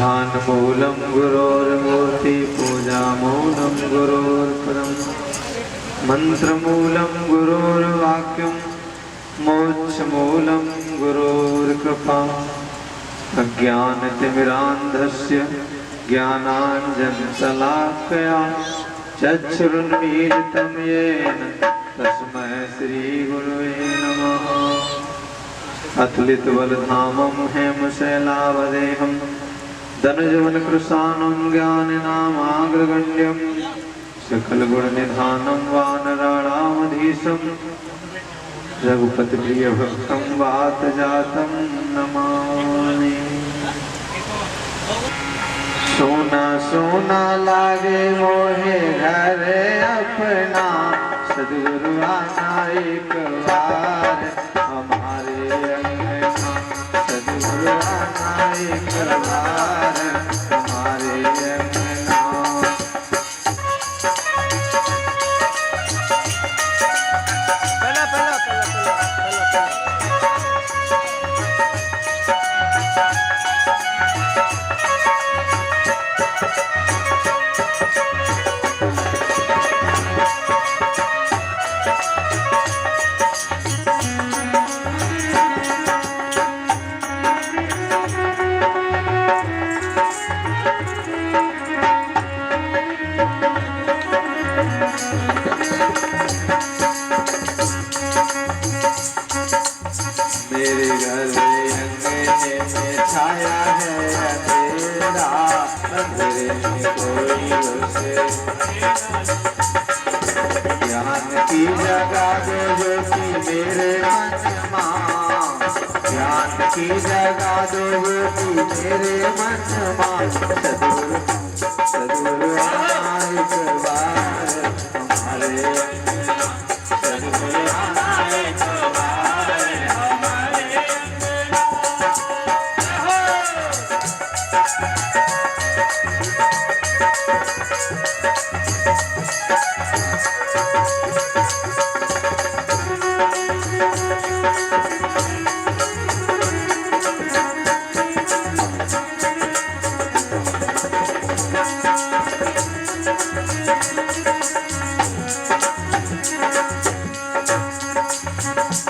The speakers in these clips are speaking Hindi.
ध्यानमूलं गुरोर्मूर्ति पूजामूलं गुरोर्परम् मन्त्रमूलं गुरोर्वाक्यं मोक्षमूलं गुरोर्कृपा अज्ञानतिमिरान्धस्य ज्ञानाञ्जनशलाकया चक्षुरुन्मीलितं येन तस्मै श्रीगुरुवे नमः। अतुलितबलधामं हेमशैलावदेहं धनुजवनकृशानं ज्ञानिनामाग्रगण्यं सकलगुणनिधानं वानराणामधीशं रघुपतिप्रियभक्तं वातजातं नमामि। सोना सोना लागे मोहे घर अपना, सद्गुरु आना एक बार हमारे अंगना। सद्गुरु आना एक बार हमारे अंगना। मेरे घर अंगने में छाया है अंधेरा, अंधेरे में कोई उसे ज्ञान की जगा दो ज्योति मेरे मन मां। ज्ञान की जगा दो ज्योति मेरे मन मां। सद्गुरु आना एक बार हमारे अंगना। सद्गुरु आना एक बार हमारे अंगना।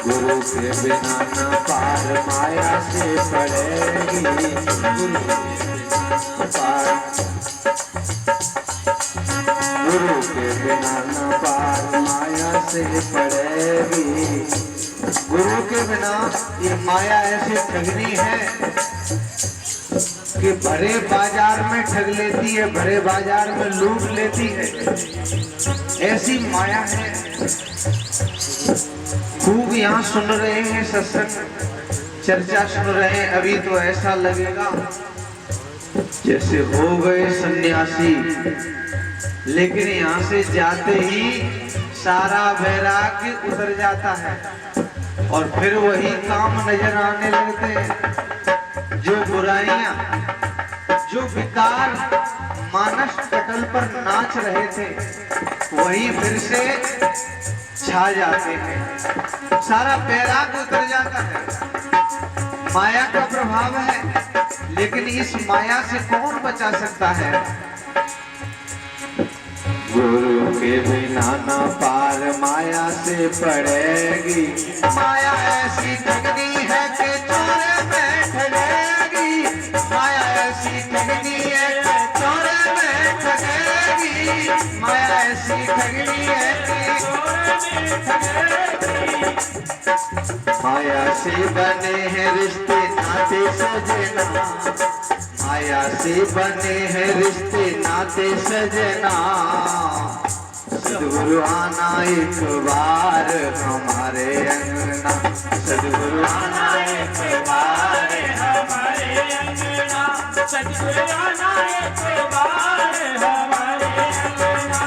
गुरु के बिना न पार माया से पड़ेगी। गुरु के बिना न पार माया से पड़ेगी। गुरु के बिना ये माया ऐसी ठगनी है कि भरे बाजार में ठग लेती है, भरे बाजार में लूट लेती है। ऐसी माया है। खूब यहाँ सुन रहे हैं सत्संग, चर्चा सुन रहे हैं, अभी तो ऐसा लगेगा जैसे हो गए सन्यासी, लेकिन यहाँ से जाते ही सारा वैराग्य उतर जाता है और फिर वही काम नजर आने लगते हैं। जो बुराइयां, जो विकार मानस पटल पर नाच रहे थे, वही फिर से छा जाते हैं। सारा वैराग्य उतर जाता है। माया का प्रभाव है, लेकिन इस माया से कौन बचा सकता है? गुरु के बिना न पार माया से पड़ेगी। माया ऐसी ठगनी है कि चोरे में ठगेगी। माया ऐसी ठगनी है कि चोरे में ठगेगी। माया ऐसी ठगनी है कि चोरे में ठगेगी। माया से बने हैं रिश्ते नाते सजना। माया से बने हैं रिश्ते नाते सजना। सद्गुरु आना एक बार हमारे अंगना। सद्गुरु आना एक बार हमारे अंगना। सद्गुरु आना एक बार हमारे अंगना।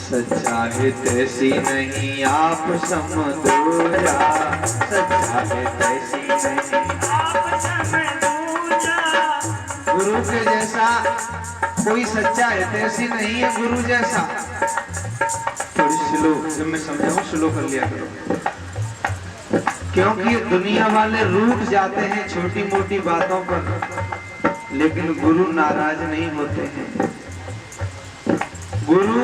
सच्चा है तैसी नहीं आप समझूजा, सच्चा है तैसी नहीं आप समझूजा। गुरु के जैसा कोई सच्चा है तैसी नहीं है गुरु जैसा। थोड़ी स्लो, जब मैं समझाऊं स्लो कर लिया करो, क्योंकि दुनिया वाले रूठ जाते हैं छोटी मोटी बातों पर, लेकिन गुरु नाराज नहीं होते हैं। गुरु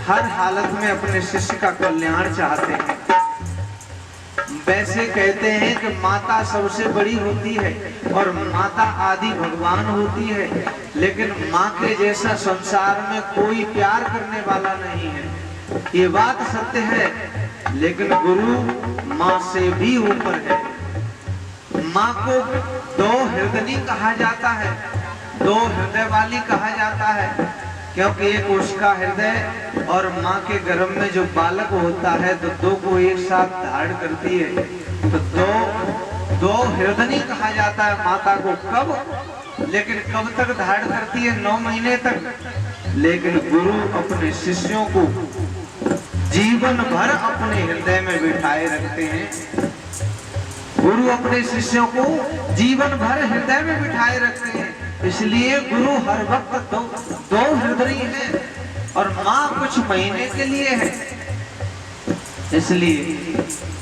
हर हालत में अपने शिष्य का कल्याण चाहते हैं। वैसे कहते हैं कि माता सबसे बड़ी होती है और माता आदि भगवान होती है, लेकिन माँ के जैसा संसार में कोई प्यार करने वाला नहीं है, ये बात सत्य है। लेकिन गुरु माँ से भी ऊपर है। माँ को दो हृदयनी कहा जाता है, दो हृदय वाली कहा जाता है, क्योंकि एक उसका हृदय और माँ के गर्भ में जो बालक होता है तो दो को एक साथ धारण करती है, तो दो हृदयनी कहा जाता है माता को। कब? लेकिन कब तक धारण करती है? 9 महीने तक। लेकिन गुरु अपने शिष्यों को जीवन भर अपने हृदय में बिठाए रखते हैं। गुरु अपने शिष्यों को जीवन भर हृदय में बिठाए रखते हैं, इसलिए गुरु हर वक्त दो हृदय है और माँ कुछ महीने के लिए है, इसलिए।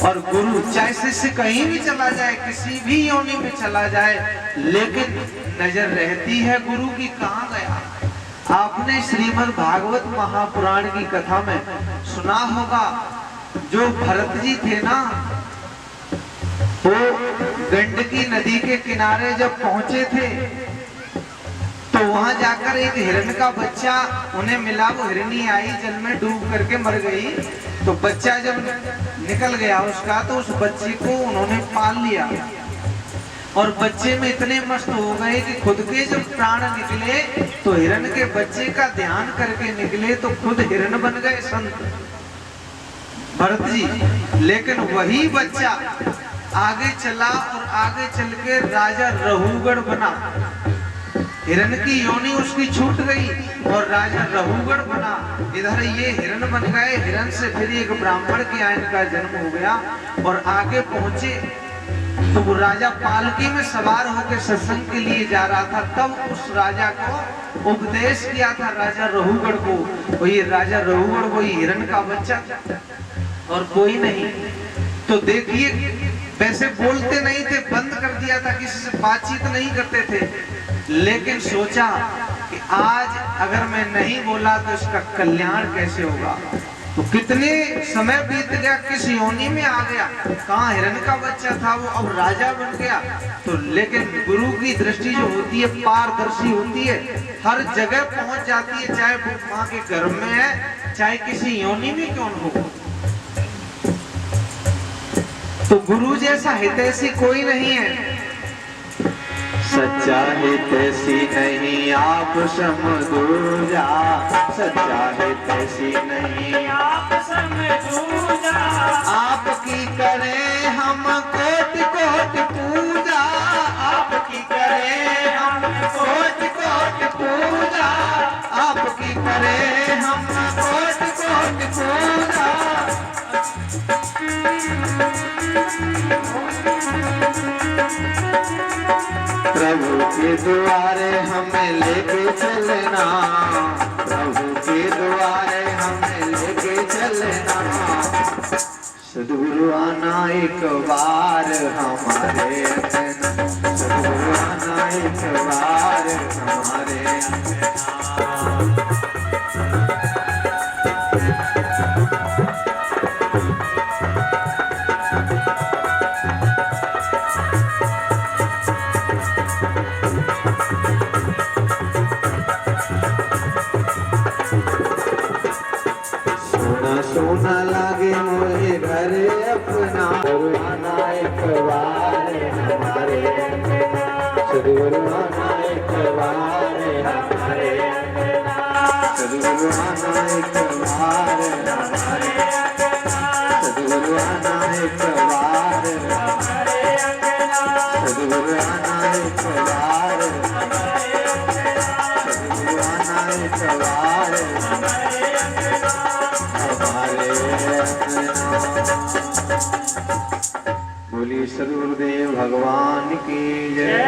और गुरु चाहे शिष्य कहीं भी चला जाए, किसी भी योनि में चला जाए, लेकिन नजर रहती है गुरु की कहाँ गया। आपने श्रीमद् भागवत महापुराण की कथा में सुना होगा, जो भरत जी थे ना, वो गंडकी नदी के किनारे जब पहुंचे थे तो वहां जाकर एक हिरण का बच्चा उन्हें मिला। वो हिरनी आई, जल में डूब करके मर गई, तो बच्चा जब निकल गया उसका, तो उस बच्चे को उन्होंने पाल लिया और बच्चे में इतने मस्त हो गए कि खुद के जब प्राण निकले तो हिरण के बच्चे का ध्यान करके निकले, तो खुद हिरण बन गए संत भरत जी। लेकिन वही बच्चा आगे चला और आगे चल के राजा रहुगढ़ बना। हिरण की योनि उसकी छूट गई और राजा रहुगढ़ बना। इधर ये हिरण बन गए, हिरण से फिर एक ब्राह्मण के आयन का जन्म हो गया और आगे पहुंचे तो वो राजा पालकी में सवार होकर सत्संग के लिए जा रहा था। तब उस राजा को उपदेश किया था राजा रहुगढ़ को, वही राजा रहुगढ़ वही हिरण का बच्चा और कोई नहीं। तो देखिए, वैसे बोलते नहीं थे, बंद कर दिया था, किसी से बातचीत नहीं करते थे, लेकिन सोचा कि आज अगर मैं नहीं बोला तो इसका कल्याण कैसे होगा। तो कितने समय बीत गया, किस योनि में आ गया, कहाँ हिरण का बच्चा था वो अब राजा बन गया। तो लेकिन गुरु की दृष्टि जो होती है पारदर्शी होती है, हर जगह पहुंच जाती है, चाहे वो माँ के गर्भ में है, चाहे किसी योनि में क्यों न हो। तो गुरु जैसा हितैषी कोई नहीं है। सच्चा हितैषी नहीं आप समझूजा, सच्चा हितैषी नहीं आप समझूजा। आपकी करें हम कोटि कोटि पूजा, आपकी करें हम कोटि कोटि पूजा, आपकी करें हम कोटि कोटि पूजा। प्रभु के द्वारे हमें लेके चलना, प्रभु के द्वारे हमें लेके चलना। सद्गुरु आना एक बार हमारे अंगना, सद्गुरु आना एक बार हमारे अंगना। सोना लागे मोरे घर अपना, सद्गुरु आना एक बार हमारे अंगना, सद्गुरु आना एक बार हमारे अंगना, सद्गुरु आना एक बार हमारे अंगना, सद्गुरु आना एक बार हमारे अंगना, सद्गुरु आना एक बार हमारे अंगना, सद्गुरु आना एक बार हमारे अंगना। बोलिए सद्गुरुदेव भगवान की जय।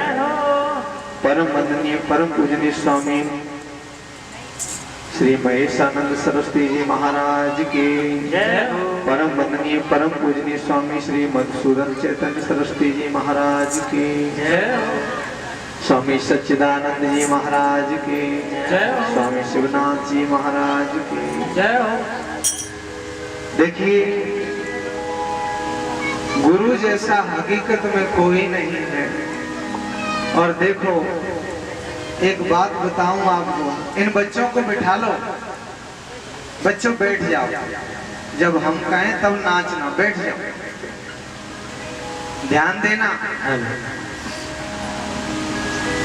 परम वंदनीय परम पूजनीय स्वामी श्री महेशानंद सरस्वती जी महाराज की जय। परम वंदनीय परम पूजनीय स्वामी श्री मधुसूदन चैतन्य सरस्वती जी महाराज की जय। स्वामी सच्चिदानंद जी महाराज की जय। स्वामी शिवनाथ जी महाराज की जय। देखिए, गुरु जैसा हकीकत में कोई नहीं है। और देखो, एक बात बताऊं आपको, इन बच्चों को बिठा लो, बच्चों बैठ जाओ, जब हम कहें तब नाचना, बैठ जाओ, ध्यान देना।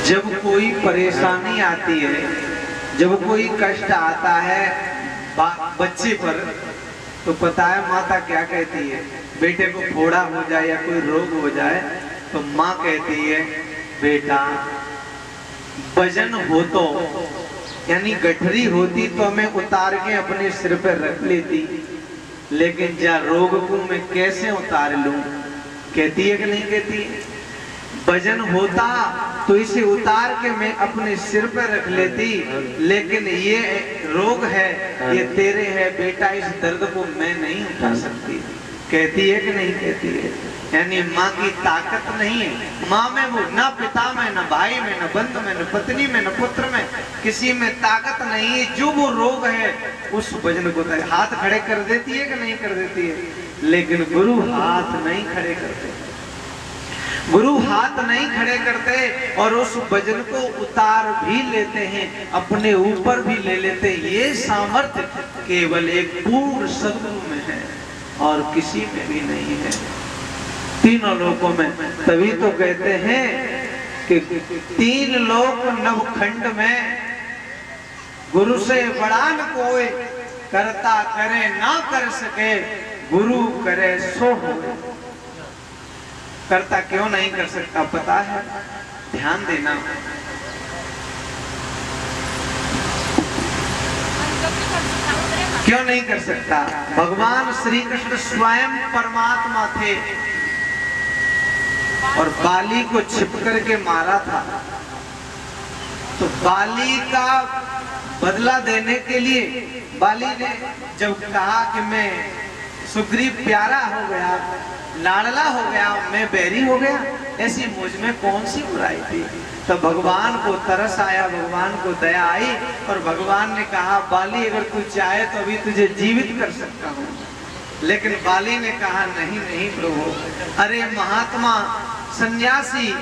जब कोई परेशानी आती है, जब कोई कष्ट आता है बच्चे पर, तो पता है माता क्या कहती है? बेटे को फोड़ा हो जाए या कोई रोग हो जाए तो माँ कहती है, बेटा वजन हो तो, यानी गठरी होती तो मैं उतार के अपने सिर पर रख लेती, लेकिन जा रोग को मैं कैसे उतार लूं? कहती है कि नहीं कहती? वजन होता तो इसे उतार के मैं अपने सिर पर रख लेती, लेकिन ये रोग है, ये तेरे है बेटा, इस दर्द को मैं नहीं उठा सकती। कहती है कि नहीं कहती है? यानी माँ की ताकत नहीं है। माँ में वो न पिता में, न भाई में, न बंधु में, न पत्नी में, न पुत्र में, किसी में ताकत नहीं है। जो वो रोग है उस वजन को हाथ खड़े कर देती है कि नहीं कर देती है? लेकिन गुरु हाथ नहीं खड़े करते, गुरु हाथ नहीं खड़े करते और उस वजन को उतार भी लेते हैं, अपने ऊपर भी ले लेते हैं। ये सामर्थ्य केवल एक पूर्ण सद्गुरु में है और किसी में भी नहीं है, तीनों लोकों में। तभी तो कहते हैं कि तीन लोक नवखंड में गुरु से बड़ा न कोई, करता करे ना कर सके, गुरु करे सो हो। करता क्यों नहीं कर सकता पता है? ध्यान देना। क्यों नहीं कर सकता? भगवान श्री कृष्ण स्वयं परमात्मा थे और बाली को छिप करके मारा था, तो बाली का बदला देने के लिए बाली ने जब कहा कि मैं सुग्रीव प्यारा हो गया, लाडला हो गया, मैं बैरी हो गया, ऐसी मुझ में कौन सी बुराई थी? तो भगवान को तरस आया, भगवान को दया आई और भगवान ने कहा, बाली अगर तू चाहे तो अभी तुझे जीवित कर सकता हूँ। लेकिन बाली ने कहा, नहीं नहीं प्रभु, अरे महात्मा सन्यासी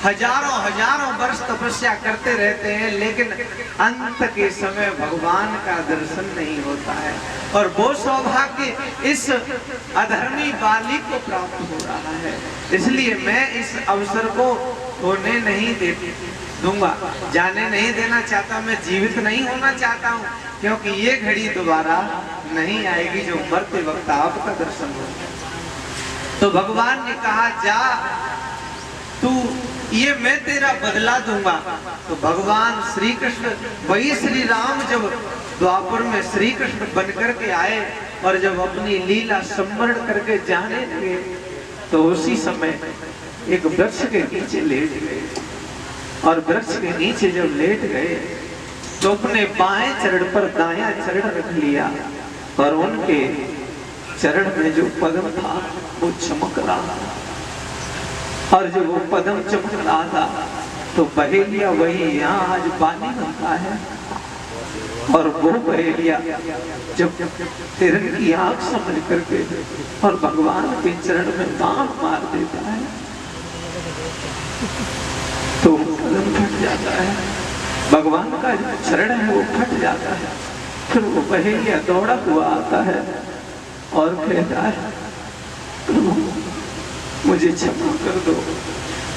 हजारों हजारों वर्ष तपस्या करते रहते हैं, लेकिन अंत के समय भगवान का दर्शन नहीं होता है और वो सौभाग्य इस अधर्मी बाली को प्राप्त हो रहा है। इसलिए मैं इस अवसर को होने नहीं दूंगा, जाने नहीं देना चाहता, मैं जीवित नहीं होना चाहता हूँ, क्योंकि ये घड़ी दोबारा नहीं आएगी जो मरते वक्त आपका दर्शन हो। तो भगवान ने कहा, जा तू, ये मैं तेरा बदला दूंगा। तो भगवान श्री कृष्ण, वही श्री राम जब द्वापर में श्री कृष्ण बनकर के आए और जब अपनी लीला संवरण करके जाने लगे, तो उसी समय एक वृक्ष के नीचे लेट गए और वृक्ष के नीचे जब लेट गए तो अपने बाएं चरण पर दायां चरण रख लिया और उनके चरण में जो पद्म था वो चमक रहा था, और जब वो पद्म चमक रहा था तो बहेलिया वही यहाँ आज बाली बनता है, और वो बहेलिया जब हिरण की आंख समझ करके और भगवान के चरण में बाण मार देता है तो पद्म फट जाता है, भगवान का जो चरण है वो फट जाता है। फिर वो बहेलिया दौड़ा हुआ आता है और कहता है, मुझे क्षमा कर दो,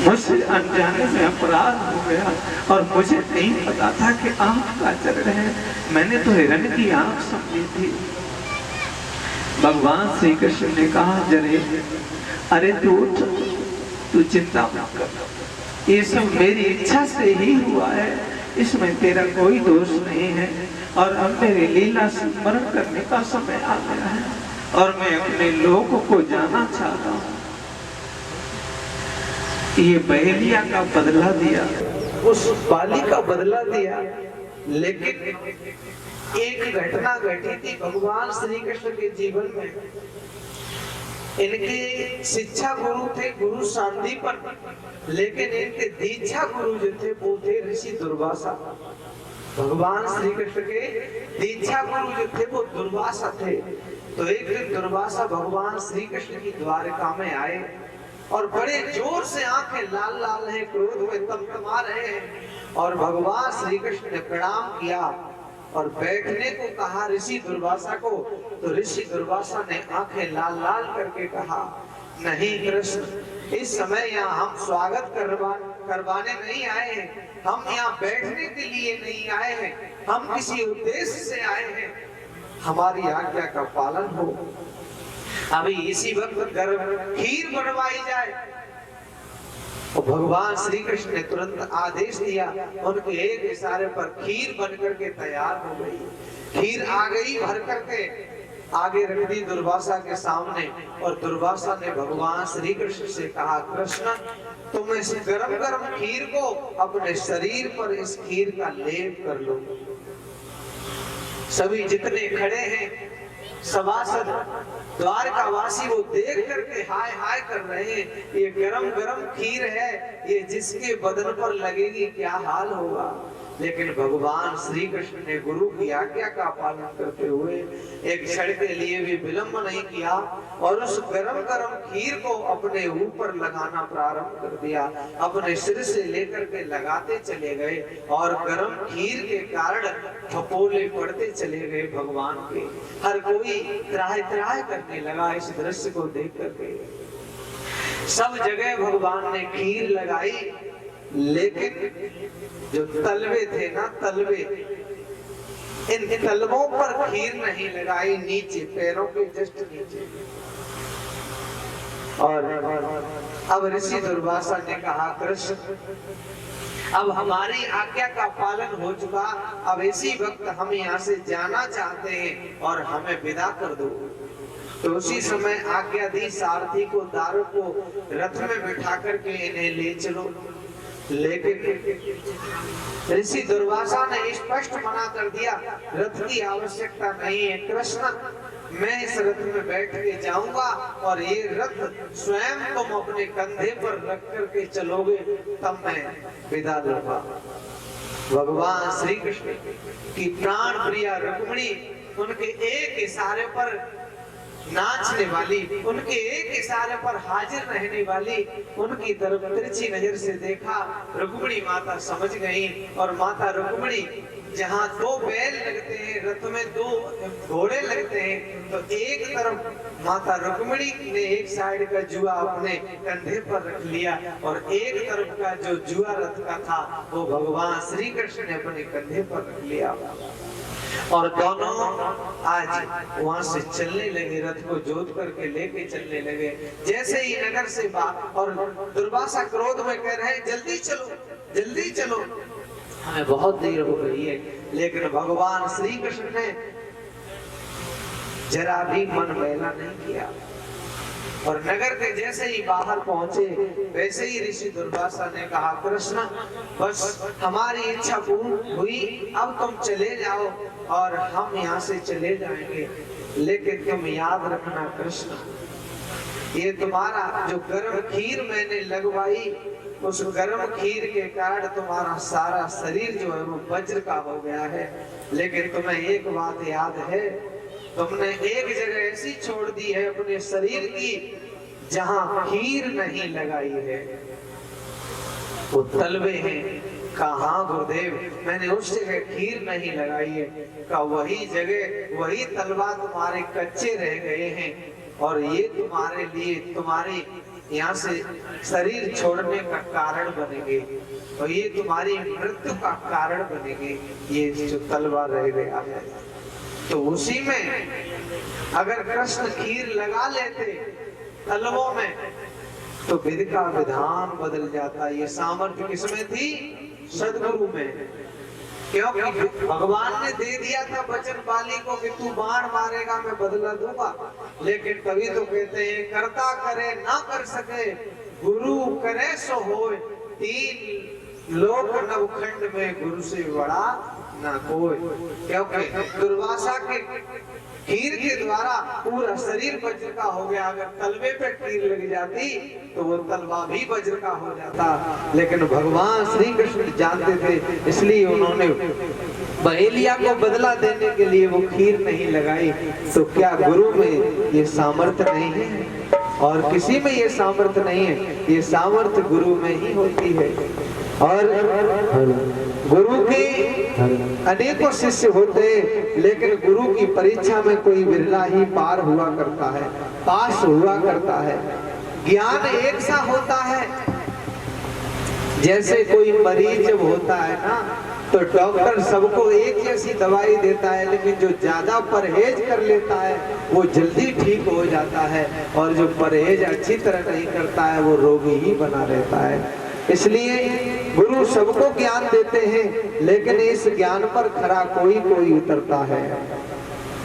मुझसे अनजाने में अपराध हो गया और मुझे नहीं पता था कि आंख का चरण है, मैंने तो हिरण की आंख समझी थी। भगवान श्री कृष्ण ने कहा, जरे अरे तू चिंता मत कर, ये सब मेरी इच्छा से ही हुआ है, इसमें तेरा कोई दोष नहीं है। और अब मेरी लीला स्मरण करने का समय आ गया है और मैं अपने लोगों को जाना चाहता हूँ। ये बहेलिया का बदला दिया, उस बाली का बदला दिया, लेकिन एक घटना घटी थी भगवान श्री कृष्ण के जीवन में। इनके शिक्षा गुरु थे गुरु सांदीपन, लेकिन इनके दीक्षा गुरु जो थे वो थे ऋषि दुर्वासा। भगवान श्री कृष्ण के दीक्षा गुरु जो थे वो दुर्वासा थे। तो एक दिन दुर्वासा भगवान श्री कृष्ण की द्वारका में आए और बड़े जोर से आंखें लाल लाल हैं, क्रोध में तमतमा रहे हैं, और भगवान श्री कृष्ण ने प्रणाम किया और बैठने को कहा ऋषि दुर्वासा को। तो ऋषि दुर्वासा ने आंखें लाल लाल करके कहा, नहीं कृष्ण, इस समय यहाँ हम स्वागत करवाने नहीं आए हैं, हम यहाँ बैठने के लिए नहीं आए हैं, हम किसी उद्देश्य से आए हैं, हमारी आज्ञा का पालन हो। अभी इसी वक्त गर्भ खीर बनवाई जाए। तो भगवान श्री कृष्ण ने तुरंत आदेश दिया, उनके एक इशारे पर खीर बनकर के तैयार हो गई। खीर आ गई भर करके, आगे रख दी दुर्वासा के सामने, और दुर्वासा ने भगवान श्री कृष्ण से कहा, कृष्ण तुम इस गरम गरम खीर को अपने शरीर पर इस खीर का लेप कर लो। सभी जितने खड़े हैं सभासद द्वारकावासी वो देख करके हाय हाय कर रहे हैं, ये गरम गरम खीर है, ये जिसके बदन पर लगेगी क्या हाल होगा। लेकिन भगवान श्री कृष्ण ने गुरु की आज्ञा का पालन करते हुए एक क्षण के लिए भी विलंब नहीं किया और उस गरम गरम खीर को अपने ऊपर लगाना प्रारंभ कर दिया। अपने सिर से लेकर के लगाते चले गए और गरम खीर के कारण फपोले पड़ते चले गए भगवान के। हर कोई त्राह त्राह करने लगा इस दृश्य को देख करके। सब जगह भगवान ने खीर लगाई, लेकिन जो तलवे थे ना, तलवे, इन तलवों पर खीर नहीं लगाई, नीचे पैरों के जस्ट नीचे। और अब ऋषि दुर्वासा ने कहा, कृष्ण अब हमारी आज्ञा का पालन हो चुका, अब इसी वक्त हम यहाँ से जाना चाहते हैं और हमें विदा कर दो। तो उसी समय आज्ञा दी सारथी को, दारू को रथ में बिठा करके इन्हें ले चलो। लेकिन ऋषि दुर्वासा ने स्पष्ट मना कर दिया, रथ की आवश्यकता नहीं है कृष्ण, मैं इस रथ में बैठ के जाऊंगा और ये रथ स्वयं तुम अपने कंधे पर रख करके चलोगे, तब मैं विदा लूंगा। भगवान श्री कृष्ण की प्राण प्रिया रुक्मिणी उनके एक इशारे पर नाचने वाली, उनके एक इशारे पर हाजिर रहने वाली, उनकी तरफ तिरछी नजर से देखा। रुक्मिणी माता समझ गई और माता रुक्मिणी, जहाँ दो बैल लगते हैं रथ में, दो घोड़े लगते हैं, तो एक तरफ माता रुक्मिणी ने एक साइड का जुआ अपने कंधे पर रख लिया और एक तरफ का जो जुआ रथ का था वो भगवान श्री कृष्ण ने अपने कंधे पर रख लिया और दोनों आज वहां से चलने लगे, रथ को जोत करके लेके चलने लगे। जैसे ही नगर से बाहर, और दुर्वासा क्रोध में कह रहे हैं, जल्दी चलो जल्दी चलो, हमें बहुत देर हो गई है। लेकिन भगवान श्री कृष्ण ने जरा भी मन मैला नहीं किया और नगर के जैसे ही बाहर पहुंचे वैसे ही ऋषि दुर्वासा ने कहा, कृष्ण बस हमारी इच्छा पूर्ण हुई, अब तुम चले जाओ और हम यहाँ से चले जाएंगे, लेकिन तुम याद रखना कृष्ण, ये तुम्हारा जो गर्म खीर मैंने लगवाई, उस गर्म खीर के कारण तुम्हारा सारा शरीर जो है वो वज्र का हो गया है। लेकिन तुम्हें एक बात याद है, तुमने एक जगह ऐसी छोड़ दी है अपने शरीर की जहां खीर नहीं लगाई है, वो तलवे हैं। कहाँ गुरुदेव, मैंने उस जगह खीर नहीं लगाई है। का वही जगह, वही तलवा तुम्हारे कच्चे रह गए हैं और ये तुम्हारे लिए, तुम्हारे यहाँ से शरीर छोड़ने का कारण बनेंगे और ये तुम्हारी मृत्यु का कारण बनेंगे, ये जो तलवा रह गया है। तो उसी में अगर कृष्ण खीर लगा लेते तलवों में तो विधि का विधान बदल जाता। ये सामर्थ्य किसमें थी? सदगुरु में। क्योंकि भगवान ने दे दिया था वचन बाली को कि तू बाण मारेगा मैं बदला दूंगा, लेकिन कवि तो कहते हैं करता करे ना कर सके, गुरु करे सो होए, तीन लोक नवखंड में गुरु से बड़ा ना कोई। क्योंकि दुर्वासा के तीर के द्वारा पूरा शरीर वज्र का हो गया, अगर तलवे पे तीर लग जाती तो वो तलवा भी वज्र का हो जाता, लेकिन भगवान श्री कृष्ण जानते थे, इसलिए उन्होंने बहेलिया को बदला देने के लिए वो खीर नहीं लगाई। तो क्या गुरु में ये सामर्थ्य नहीं है? और किसी में ये सामर्थ्य नहीं है, ये सामर्थ्य गुरु में ही होती है। और गुरु के अनेकों शिष्य होते हैं, लेकिन गुरु की परीक्षा में कोई बिरला ही पार हुआ करता है, पास हुआ करता है। ज्ञान एक सा होता है, जैसे कोई मरीज जब होता है ना तो डॉक्टर सबको एक जैसी दवाई देता है, लेकिन जो ज्यादा परहेज कर लेता है वो जल्दी ठीक हो जाता है, और जो परहेज अच्छी तरह नहीं करता है वो रोगी ही बना रहता है। इसलिए गुरु सबको ज्ञान देते हैं, लेकिन इस ज्ञान पर खरा कोई कोई उतरता है।